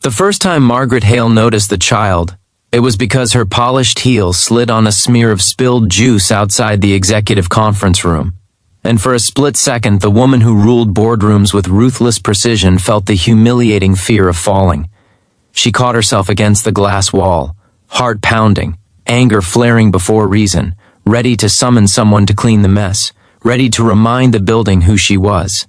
The first time Margaret Hale noticed the child, it was because her polished heel slid on a smear of spilled juice outside the executive conference room. And for a split second, the woman who ruled boardrooms with ruthless precision felt the humiliating fear of falling. She caught herself against the glass wall, heart pounding, anger flaring before reason, ready to summon someone to clean the mess, ready to remind the building who she was.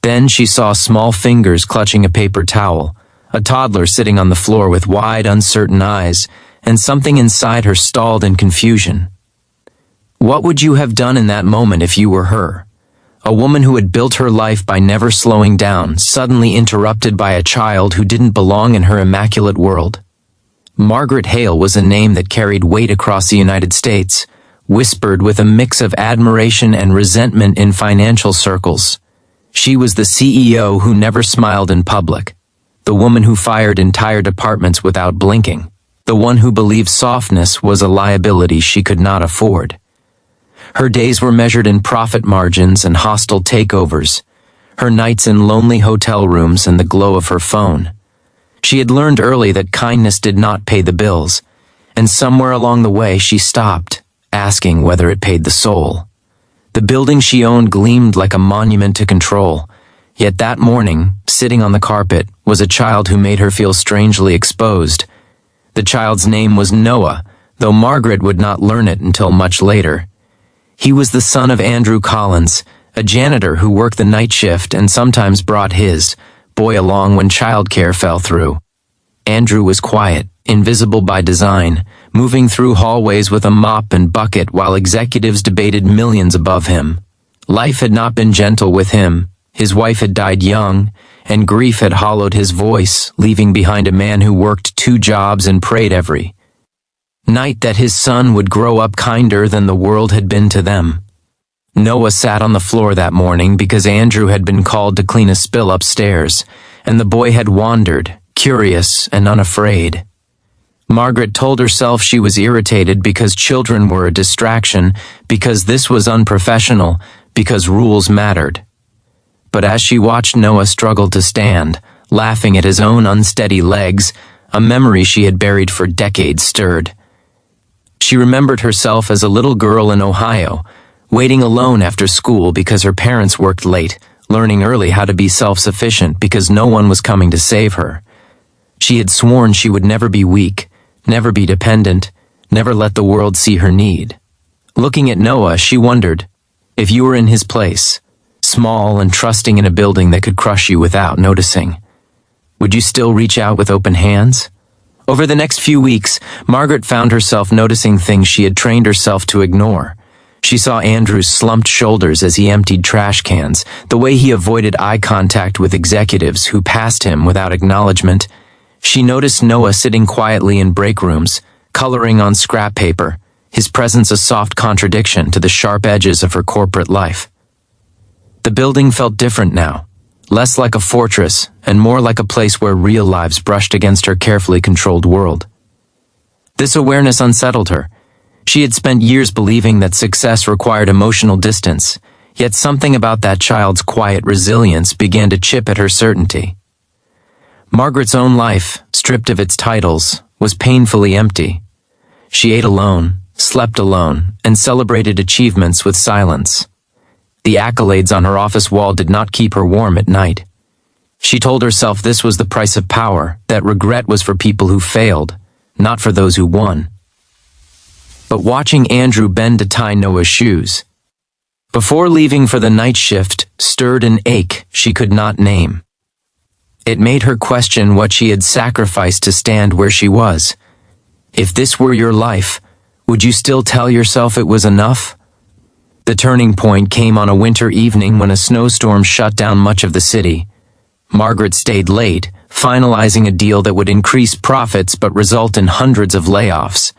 Then she saw small fingers clutching a paper towel, a toddler sitting on the floor with wide, uncertain eyes, and something inside her stalled in confusion. What would you have done in that moment if you were her? A woman who had built her life by never slowing down, suddenly interrupted by a child who didn't belong in her immaculate world. Margaret Hale was a name that carried weight across the United States, whispered with a mix of admiration and resentment in financial circles. She was the CEO who never smiled in public, the woman who fired entire departments without blinking, the one who believed softness was a liability she could not afford. Her days were measured in profit margins and hostile takeovers, her nights in lonely hotel rooms and the glow of her phone. She had learned early that kindness did not pay the bills, and somewhere along the way she stopped, asking whether it paid the soul. The building she owned gleamed like a monument to control, yet that morning, sitting on the carpet, was a child who made her feel strangely exposed. The child's name was Noah, though Margaret would not learn it until much later. He was the son of Andrew Collins, a janitor who worked the night shift and sometimes brought his boy along when childcare fell through. Andrew was quiet, invisible by design, moving through hallways with a mop and bucket while executives debated millions above him. Life had not been gentle with him. His wife had died young, and grief had hollowed his voice, leaving behind a man who worked 2 jobs and prayed every night that his son would grow up kinder than the world had been to them. Noah sat on the floor that morning because Andrew had been called to clean a spill upstairs, and the boy had wandered, curious and unafraid. Margaret told herself she was irritated because children were a distraction, because this was unprofessional, because rules mattered. But as she watched Noah struggle to stand, laughing at his own unsteady legs, a memory she had buried for decades stirred. She remembered herself as a little girl in Ohio, waiting alone after school because her parents worked late, learning early how to be self-sufficient because no one was coming to save her. She had sworn she would never be weak, never be dependent, never let the world see her need. Looking at Noah, she wondered, if you were in his place, small and trusting in a building that could crush you without noticing, would you still reach out with open hands? Over the next few weeks, Margaret found herself noticing things she had trained herself to ignore. She saw Andrew's slumped shoulders as he emptied trash cans, the way he avoided eye contact with executives who passed him without acknowledgement. She noticed Noah sitting quietly in break rooms, coloring on scrap paper, his presence a soft contradiction to the sharp edges of her corporate life. The building felt different now, less like a fortress and more like a place where real lives brushed against her carefully controlled world. This awareness unsettled her. She had spent years believing that success required emotional distance, yet something about that child's quiet resilience began to chip at her certainty. Margaret's own life, stripped of its titles, was painfully empty. She ate alone, slept alone, and celebrated achievements with silence. The accolades on her office wall did not keep her warm at night. She told herself this was the price of power, that regret was for people who failed, not for those who won. But watching Andrew bend to tie Noah's shoes, before leaving for the night shift, stirred an ache she could not name. It made her question what she had sacrificed to stand where she was. If this were your life, would you still tell yourself it was enough? The turning point came on a winter evening when a snowstorm shut down much of the city. Margaret stayed late, finalizing a deal that would increase profits but result in hundreds of layoffs.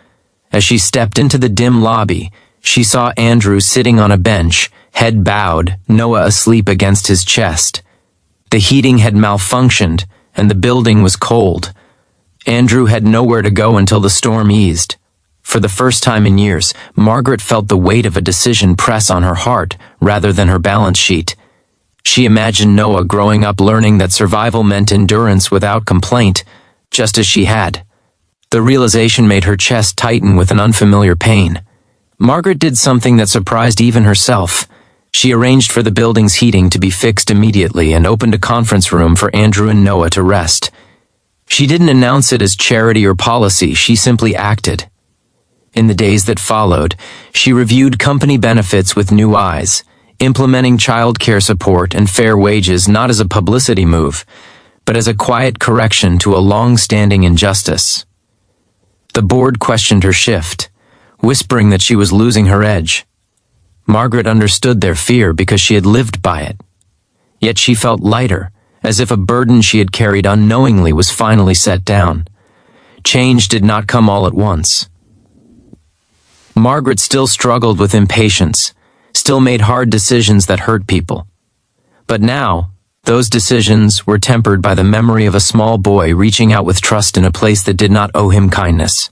As she stepped into the dim lobby, she saw Andrew sitting on a bench, head bowed, Noah asleep against his chest. The heating had malfunctioned, and the building was cold. Andrew had nowhere to go until the storm eased. For the first time in years, Margaret felt the weight of a decision press on her heart rather than her balance sheet. She imagined Noah growing up learning that survival meant endurance without complaint, just as she had. The realization made her chest tighten with an unfamiliar pain. Margaret did something that surprised even herself. She arranged for the building's heating to be fixed immediately and opened a conference room for Andrew and Noah to rest. She didn't announce it as charity or policy, she simply acted. In the days that followed, she reviewed company benefits with new eyes, implementing childcare support and fair wages not as a publicity move, but as a quiet correction to a long-standing injustice. The board questioned her shift, whispering that she was losing her edge. Margaret understood their fear because she had lived by it. Yet she felt lighter, as if a burden she had carried unknowingly was finally set down. Change did not come all at once. Margaret still struggled with impatience, still made hard decisions that hurt people. But now, those decisions were tempered by the memory of a small boy reaching out with trust in a place that did not owe him kindness.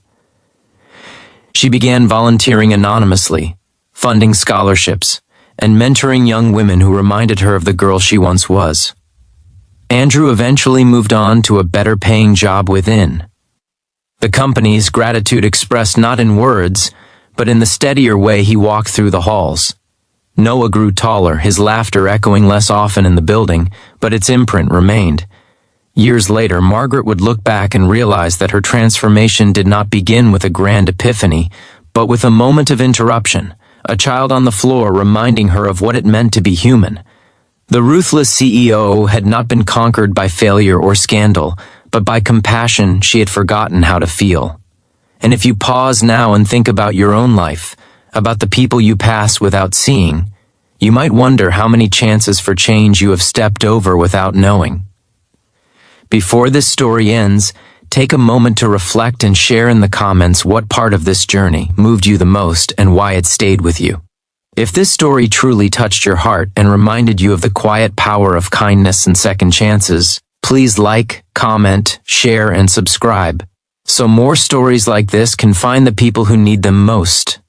She began volunteering anonymously, funding scholarships, and mentoring young women who reminded her of the girl she once was. Andrew eventually moved on to a better-paying job within. The company's gratitude expressed not in words, but in the steadier way he walked through the halls. Noah grew taller, his laughter echoing less often in the building, but its imprint remained. Years later, Margaret would look back and realize that her transformation did not begin with a grand epiphany, but with a moment of interruption, a child on the floor reminding her of what it meant to be human. The ruthless CEO had not been conquered by failure or scandal, but by compassion she had forgotten how to feel. And if you pause now and think about your own life, about the people you pass without seeing, you might wonder how many chances for change you have stepped over without knowing. Before this story ends, take a moment to reflect and share in the comments what part of this journey moved you the most and why it stayed with you. If this story truly touched your heart and reminded you of the quiet power of kindness and second chances, please like, comment, share, and subscribe, so more stories like this can find the people who need them most.